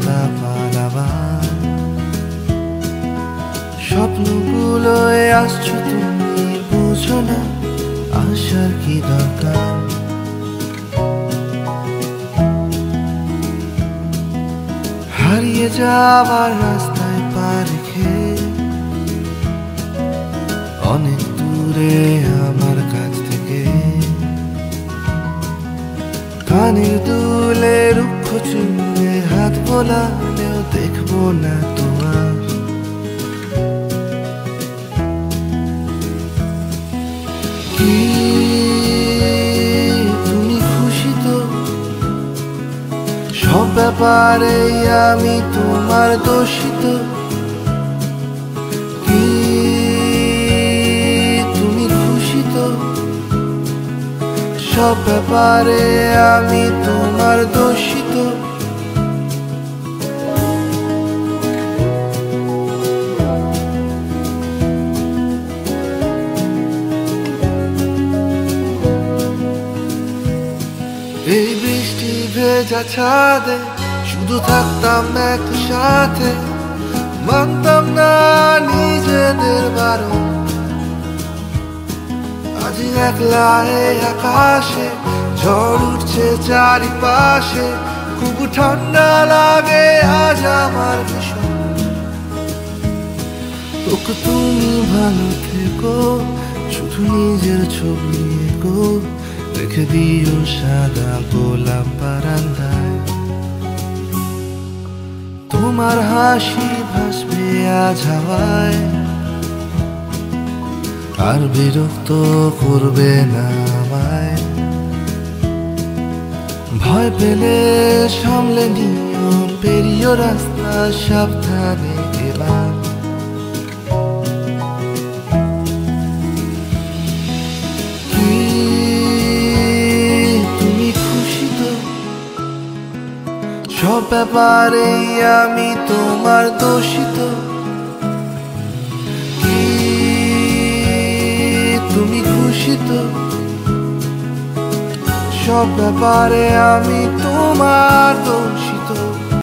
রাস্তা পালাবার। স্বপ্নগুলোয় আসছো তুমি, বুঝো না আসার কি দরকার। হারিয়ে যাবার রাস্তায় পা রেখে অনেক দূরে আমার কাছ থেকে, কানের দুলে রুক্ষ চুলে হাত বোলালেও দেখবো না তোমার। কি তুমি খুশি তো? সব ব্যাপারে আমি তোমার দোষী তো? কি তুমি খুশি তো? সব ব্যাপারে আমি তোমার দোষী তো? এই বৃষ্টি ভেজা ছাদে শুধু থাকতাম একসাথে, মানতাম না নিজেদের বারণ। আজ একলা এই আকাশে ঝড় উঠছে চারিপাশে, খুব ঠান্ডা লাগে আজ আমার ভীষণ। ওকে তুমি ভালো থেকো, শুধু নিজের ছবি এঁকো, রেখে দিও সাদা গোলাপ বারান্দায়। তোমার হাসি ভাসবে আজ হাওয়ায়, আর বিরক্ত করবে না আমায়। ভয় পেলে সামলে নিও, পেরিও রাস্তা সাবধানে এবার। কি তুমি খুশি তো? সব ব্যাপারে আমি তোমার দোষী তো? কি তুমি খুশি তো? সব ব্যাপারে আমি তোমার দোষী।